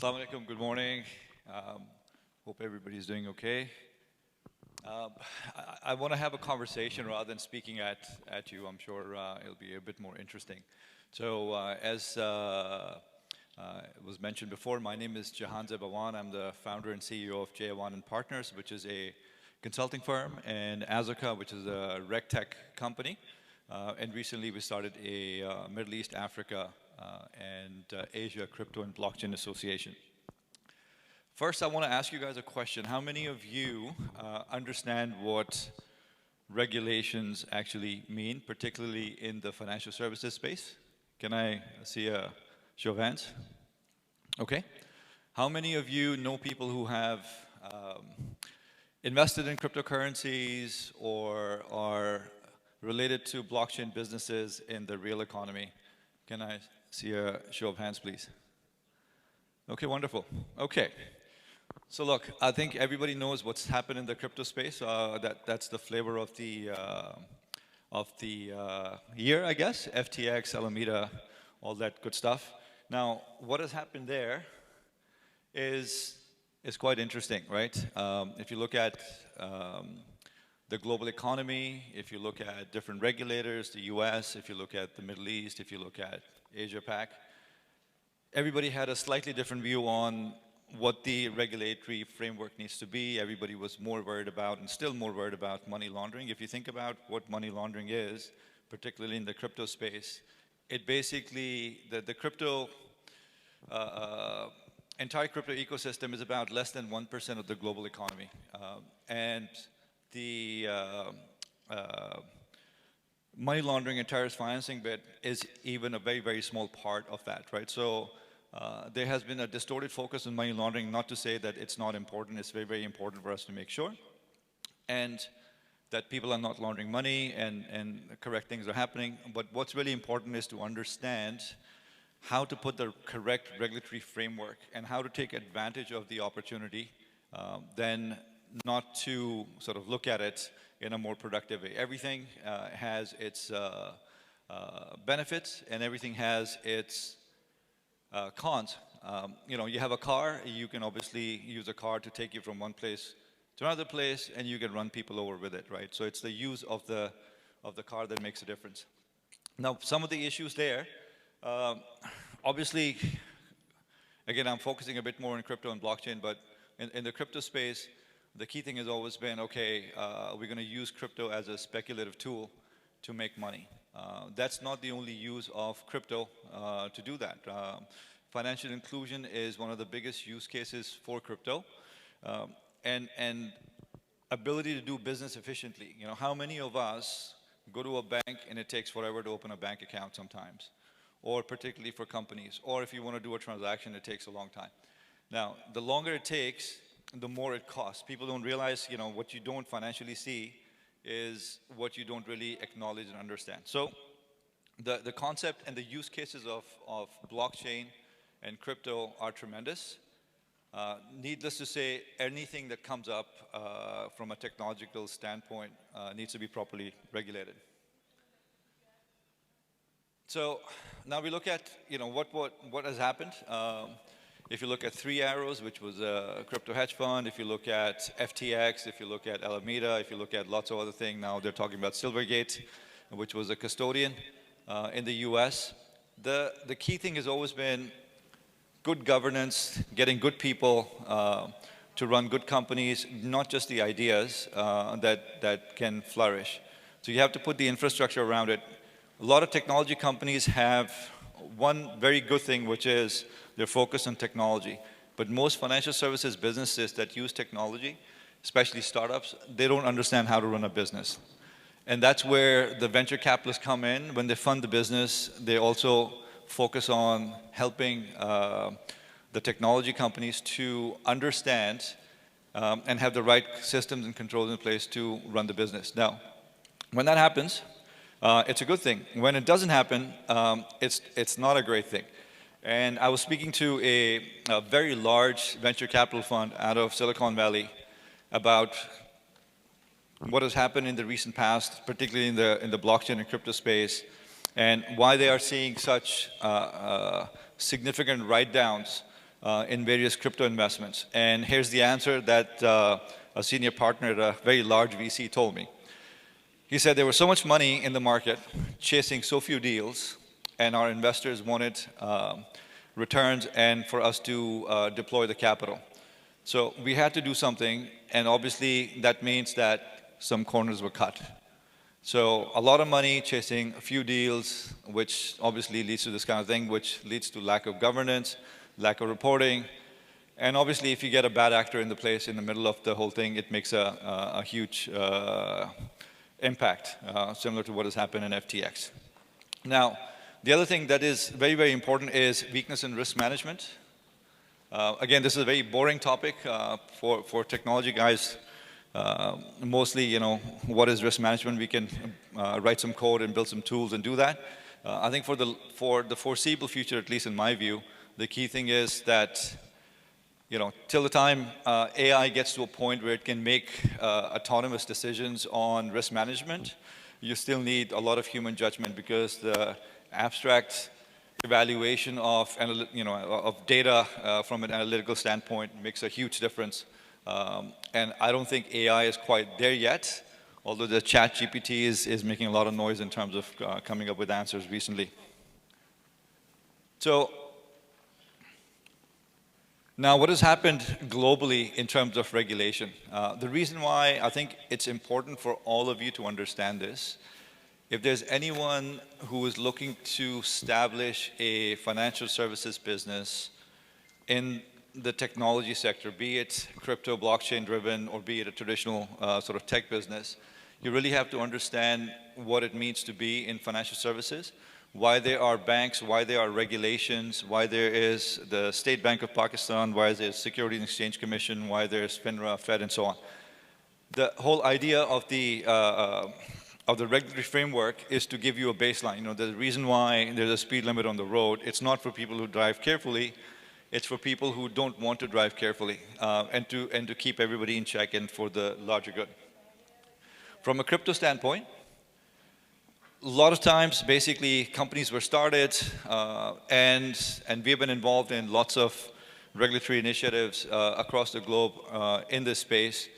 Assalamu alaikum, good morning. Hope everybody's doing okay. I want to have a conversation rather than speaking at you. I'm sure it'll be a bit more interesting. So as was mentioned before, my name is Jehanzeb Awan. I'm the founder and CEO of Awan Partners, which is a consulting firm, and azakaw, which is a RegTech company. And recently we started a Middle East, Africa, and Asia Crypto and Blockchain Association. First, I want to ask you guys a question. How many of you understand what regulations actually mean, particularly in the financial services space? Can I see a show of hands? Okay. How many of you know people who have invested in cryptocurrencies or are related to blockchain businesses in the real economy? Can I see a show of hands, please? Okay, wonderful. Okay. So look, I think everybody knows what's happened in the crypto space. That's the flavor of the year, I guess. FTX, Alameda, all that good stuff. Now, what has happened there is quite interesting, right? If you look at the global economy, if you look at different regulators, the US, if you look at the Middle East, if you look at Asia Pac, everybody had a slightly different view on what the regulatory framework needs to be. Everybody was more worried about, and still more worried about, money laundering. If you think about what money laundering is, particularly in the crypto space, it basically, the crypto, entire crypto ecosystem is about less than 1% of the global economy. And the money laundering and terrorist financing bit is even a very, very small part of that, right? So there has been a distorted focus on money laundering, not to say that it's not important. It's very, very important for us to make sure. And that people are not laundering money and correct things are happening. But what's really important is to understand how to put the correct regulatory framework and how to take advantage of the opportunity, then not to sort of look at it in a more productive way. Everything has its benefits and everything has its cons. You know, you have a car, you can obviously use a car to take you from one place to another place, and you can run people over with it, right? So it's the use of the car that makes a difference. Now, some of the issues there, obviously, again, I'm focusing a bit more on crypto and blockchain, but in the crypto space, the key thing has always been, okay, we're going to use crypto as a speculative tool to make money. That's not the only use of crypto to do that. Financial inclusion is one of the biggest use cases for crypto, and ability to do business efficiently. You know, how many of us go to a bank and it takes forever to open a bank account sometimes, or particularly for companies, or if you want to do a transaction, it takes a long time. Now, the longer it takes, the more it costs. People don't realize, you know, what you don't financially see is what you don't really acknowledge and understand. So the concept and the use cases of blockchain and crypto are tremendous. Needless to say, anything that comes up from a technological standpoint needs to be properly regulated. So now we look at, you know, what has happened. If you look at Three Arrows, which was a crypto hedge fund, if you look at FTX, if you look at Alameda, if you look at lots of other things, now they're talking about Silvergate, which was a custodian in the US. The key thing has always been good governance, getting good people to run good companies, not just the ideas that can flourish. So you have to put the infrastructure around it. A lot of technology companies have one very good thing, which is they're focused on technology. But most financial services businesses that use technology, especially startups, they don't understand how to run a business. And that's where the venture capitalists come in. When they fund the business, they also focus on helping the technology companies to understand and have the right systems and controls in place to run the business. Now, when that happens, it's a good thing. When it doesn't happen, it's not a great thing. And I was speaking to a very large venture capital fund out of Silicon Valley about what has happened in the recent past, particularly in the blockchain and crypto space, and why they are seeing such significant write-downs in various crypto investments. And here's the answer that a senior partner at a very large VC told me. He said there was so much money in the market chasing so few deals, and our investors wanted returns and for us to deploy the capital. So we had to do something, and obviously that means that some corners were cut. So a lot of money chasing a few deals, which obviously leads to this kind of thing, which leads to lack of governance, lack of reporting. And obviously, if you get a bad actor in the place in the middle of the whole thing, it makes a huge impact, similar to what has happened in FTX. Now, the other thing that is very, very important is weakness in risk management. Again, this is a very boring topic for technology guys. Mostly, you know, what is risk management? We can write some code and build some tools and do that. I think for the foreseeable future, at least in my view, the key thing is that, you know, till the time AI gets to a point where it can make autonomous decisions on risk management, you still need a lot of human judgment, because the abstract evaluation of, you know, of data from an analytical standpoint makes a huge difference. And I don't think AI is quite there yet, although the chat GPT is making a lot of noise in terms of coming up with answers recently. So now, what has happened globally in terms of regulation? The reason why I think it's important for all of you to understand this, if there's anyone who is looking to establish a financial services business in the technology sector, be it crypto, blockchain driven, or be it a traditional sort of tech business, you really have to understand what it means to be in financial services, why there are banks, why there are regulations, why there is the State Bank of Pakistan, why there's Securities and Exchange Commission, why there's FINRA, Fed, and so on. The whole idea of the regulatory framework is to give you a baseline. You know, the reason why there's a speed limit on the road, it's not for people who drive carefully, it's for people who don't want to drive carefully, and to keep everybody in check and for the larger good. From a crypto standpoint, a lot of times, basically, companies were started, and we've been involved in lots of regulatory initiatives across the globe in this space,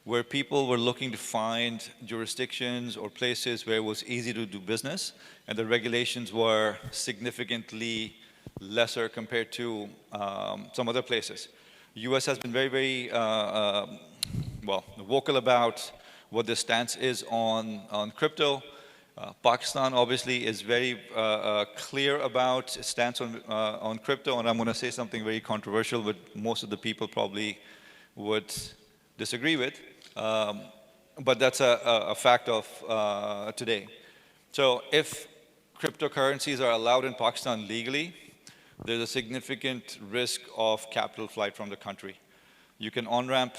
where people were looking to find jurisdictions or places where it was easy to do business, and the regulations were significantly lesser compared to some other places. The US has been very, very well, vocal about what the stance is on crypto. Pakistan obviously is very clear about its stance on crypto, and I'm going to say something very controversial, but most of the people probably would disagree with. But that's a fact of today. So if cryptocurrencies are allowed in Pakistan legally, there's a significant risk of capital flight from the country. You can on-ramp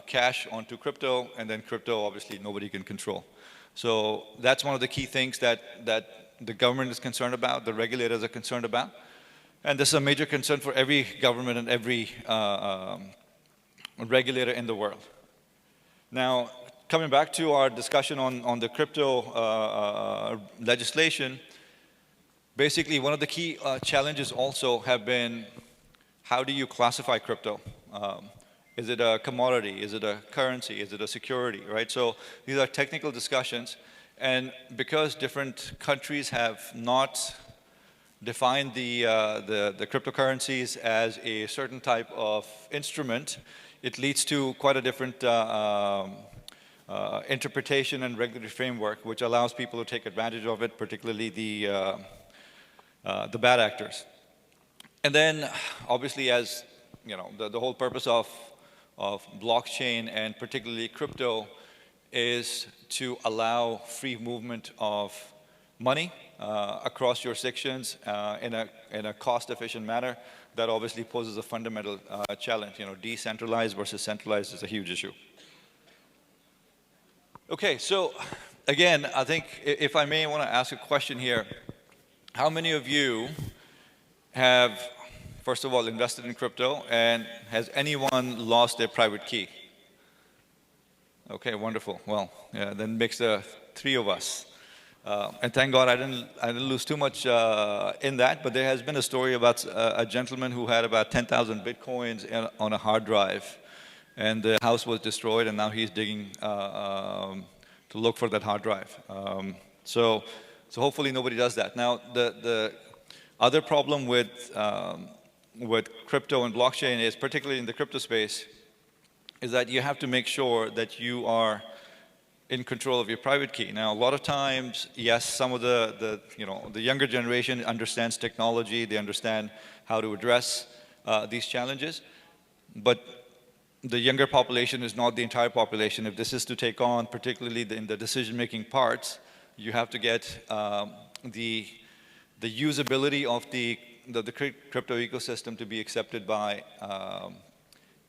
cash onto crypto, and then crypto, obviously, nobody can control. So that's one of the key things that the government is concerned about, the regulators are concerned about. And this is a major concern for every government and every regulator in the world. Now, coming back to our discussion on the crypto legislation, basically one of the key challenges also have been, how do you classify crypto? Is it a commodity? Is it a currency? Is it a security, right? So these are technical discussions. And because different countries have not defined the cryptocurrencies as a certain type of instrument, it leads to quite a different interpretation and regulatory framework, which allows people to take advantage of it, particularly the bad actors. And then, obviously, as you know, the whole purpose of blockchain and particularly crypto is to allow free movement of money across jurisdictions in a cost-efficient manner. That obviously poses a fundamental challenge. You know, decentralized versus centralized is a huge issue. Okay, so again, I think if I may, I want to ask a question here. How many of you have, first of all, invested in crypto, and has anyone lost their private key? Okay, wonderful. Well, yeah, then makes the three of us. And thank God I didn't lose too much in that, but there has been a story about a gentleman who had about 10,000 Bitcoins on a hard drive, and the house was destroyed, and now he's digging to look for that hard drive. So hopefully nobody does that. Now, the other problem with crypto and blockchain is, particularly in the crypto space, is that you have to make sure that you are in control of your private key. Now, a lot of times, yes, some of the younger generation understands technology, they understand how to address these challenges, but the younger population is not the entire population. If this is to take on, particularly in the decision-making parts, you have to get the usability of the crypto ecosystem to be accepted by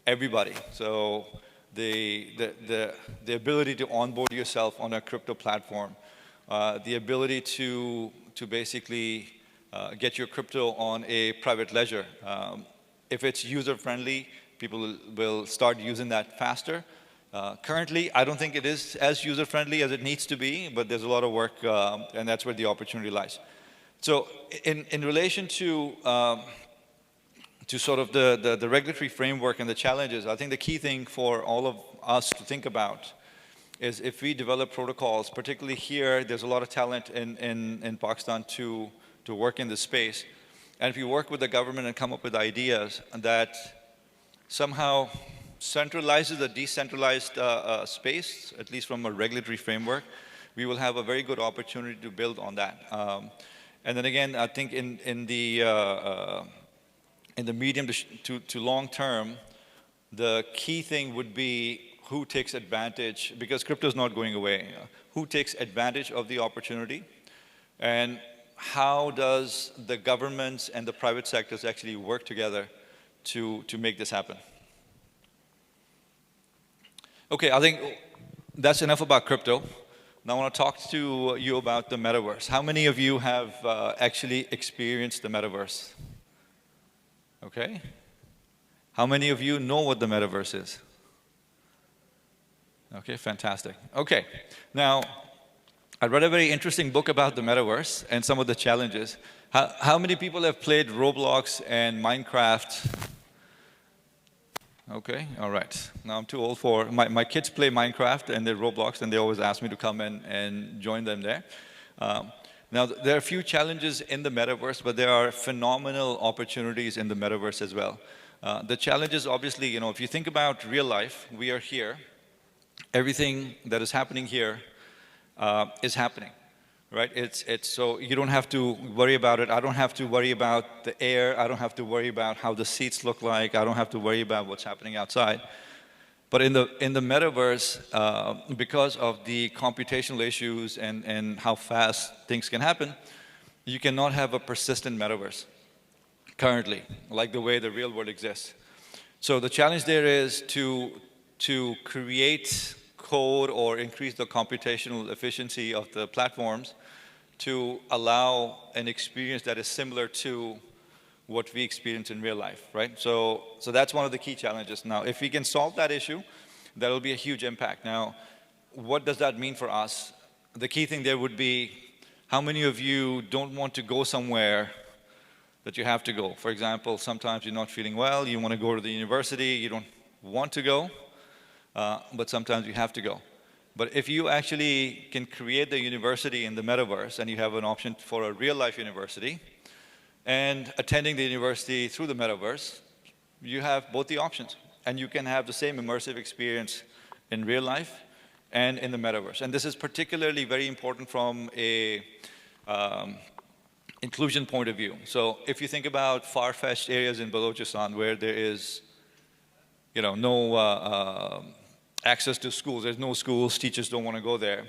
everybody. So the ability to onboard yourself on a crypto platform, the ability to basically get your crypto on a private ledger. If it's user-friendly, people will start using that faster. Currently, I don't think it is as user-friendly as it needs to be, but there's a lot of work, and that's where the opportunity lies. So in relation to sort of the regulatory framework and the challenges, I think the key thing for all of us to think about is if we develop protocols, particularly here, there's a lot of talent in Pakistan to work in this space. And if you work with the government and come up with ideas that somehow centralizes a decentralized space, at least from a regulatory framework, we will have a very good opportunity to build on that. And then again, I think in the medium to long term, the key thing would be who takes advantage, because crypto is not going away. Who takes advantage of the opportunity, and how does the governments and the private sectors actually work together to make this happen? Okay, I think that's enough about crypto. Now I want to talk to you about the Metaverse. How many of you have actually experienced the Metaverse? Okay. How many of you know what the Metaverse is? Okay, fantastic. Okay, now I read a very interesting book about the Metaverse and some of the challenges. How many people have played Roblox and Minecraft? Okay, all right. Now I'm too old for, my kids play Minecraft and they're Roblox, and they always ask me to come and join them there. Now there are a few challenges in the Metaverse, but there are phenomenal opportunities in the Metaverse as well. The challenges, obviously, if you think about real life, we are here. Everything that is happening here is happening. Right? It's so you don't have to worry about it. I don't have to worry about the air. I don't have to worry about how the seats look like. I don't have to worry about what's happening outside. But in the Metaverse, because of the computational issues and how fast things can happen, you cannot have a persistent Metaverse currently, like the way the real world exists. So the challenge there is to create code or increase the computational efficiency of the platforms to allow an experience that is similar to what we experience in real life, right? So that's one of the key challenges. Now, if we can solve that issue, that will be a huge impact. Now, what does that mean for us? The key thing there would be, how many of you don't want to go somewhere that you have to go? For example, sometimes you're not feeling well, you want to go to the university, you don't want to go, but sometimes you have to go. But if you actually can create the university in the Metaverse, and you have an option for a real-life university, and attending the university through the Metaverse, you have both the options. And you can have the same immersive experience in real life and in the Metaverse. And this is particularly very important from a inclusion point of view. So if you think about far-fetched areas in Balochistan where there is no access to schools. There's no schools, teachers don't want to go there.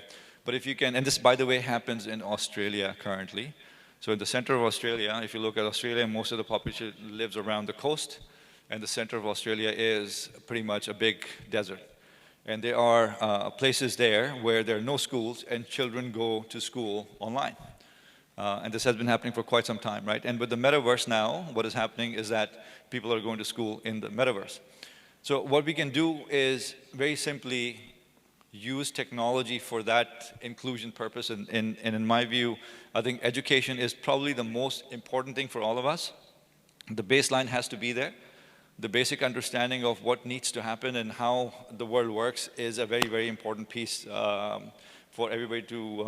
But if you can, and this, by the way, happens in Australia currently. So in the center of Australia, if you look at Australia, most of the population lives around the coast, and the center of Australia is pretty much a big desert. And there are places there where there are no schools, and children go to school online. And this has been happening for quite some time, right? And with the Metaverse now, what is happening is that people are going to school in the Metaverse. So what we can do is very simply use technology for that inclusion purpose. And in my view, I think education is probably the most important thing for all of us. The baseline has to be there. The basic understanding of what needs to happen and how the world works is a very, very important piece for everybody to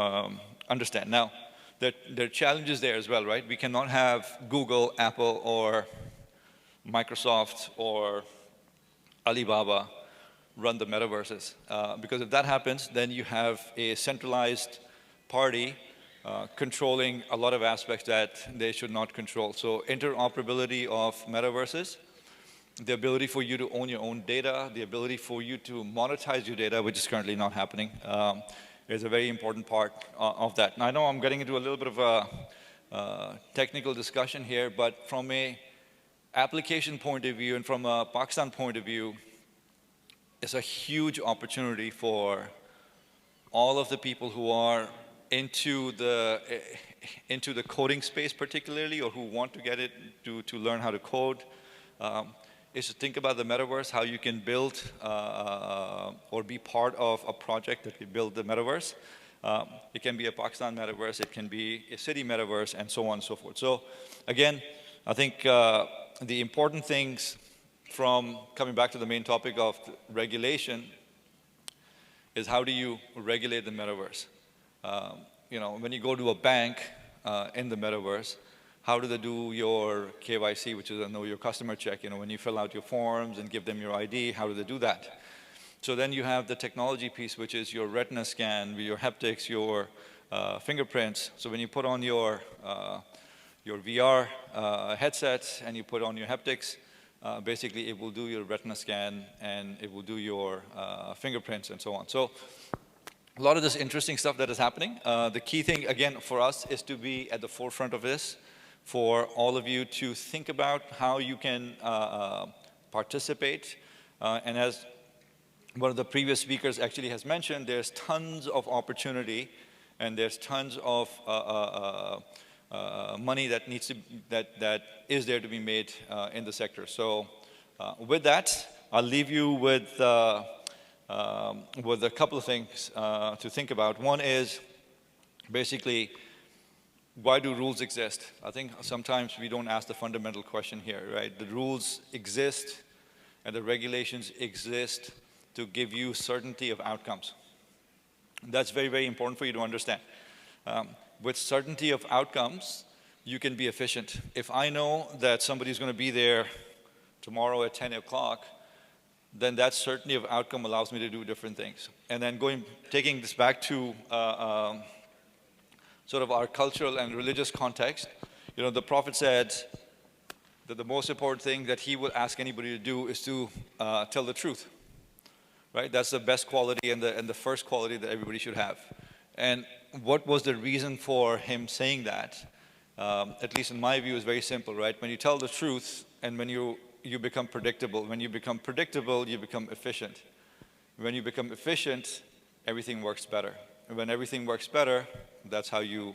understand. Now, there are challenges there as well, right? We cannot have Google, Apple, or Microsoft, or Alibaba run the metaverses. Because if that happens, then you have a centralized party controlling a lot of aspects that they should not control. So interoperability of metaverses, the ability for you to own your own data, the ability for you to monetize your data, which is currently not happening, is a very important part of that. Now, I know I'm getting into a little bit of a technical discussion here, but from a application point of view and from a Pakistan point of view, it's a huge opportunity for all of the people who are into the coding space particularly, or who want to get it to learn how to code, is to think about the metaverse, how you can build or be part of a project that can build the metaverse. It can be a Pakistan metaverse, it can be a city metaverse, and so on and so forth. So again, I think the important things from coming back to the main topic of regulation is how do you regulate the metaverse? You know, when you go to a bank in the metaverse, how do they do your KYC, which is a know your customer check? You know, when you fill out your forms and give them your ID, how do they do that? So then you have the technology piece, which is your retina scan, your haptics, your fingerprints. So when you put on your VR headsets and you put on your haptics, basically it will do your retina scan and it will do your fingerprints and so on. So a lot of this interesting stuff that is happening. The key thing, again, for us is to be at the forefront of this, for all of you to think about how you can participate. And as one of the previous speakers actually has mentioned, there's tons of opportunity and there's tons of money that needs to that is there to be made in the sector. So with that, I'll leave you with a couple of things to think about. One is basically, why do rules exist? I think sometimes we don't ask the fundamental question here, right? The rules exist and the regulations exist to give you certainty of outcomes. That's very, very important for you to understand. With certainty of outcomes, you can be efficient. If I know that somebody's going to be there tomorrow at 10 o'clock, then that certainty of outcome allows me to do different things. And then taking this back to sort of our cultural and religious context, you know, the Prophet said that the most important thing that he would ask anybody to do is to tell the truth, right? That's the best quality and the first quality that everybody should have. And what was the reason for him saying that? At least in my view, is very simple, right? When you tell the truth and when you become predictable. When you become predictable, you become efficient. When you become efficient, everything works better. And when everything works better, that's how you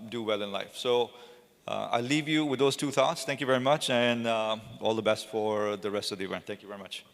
do well in life. So I'll leave you with those two thoughts. Thank you very much, and all the best for the rest of the event. Thank you very much.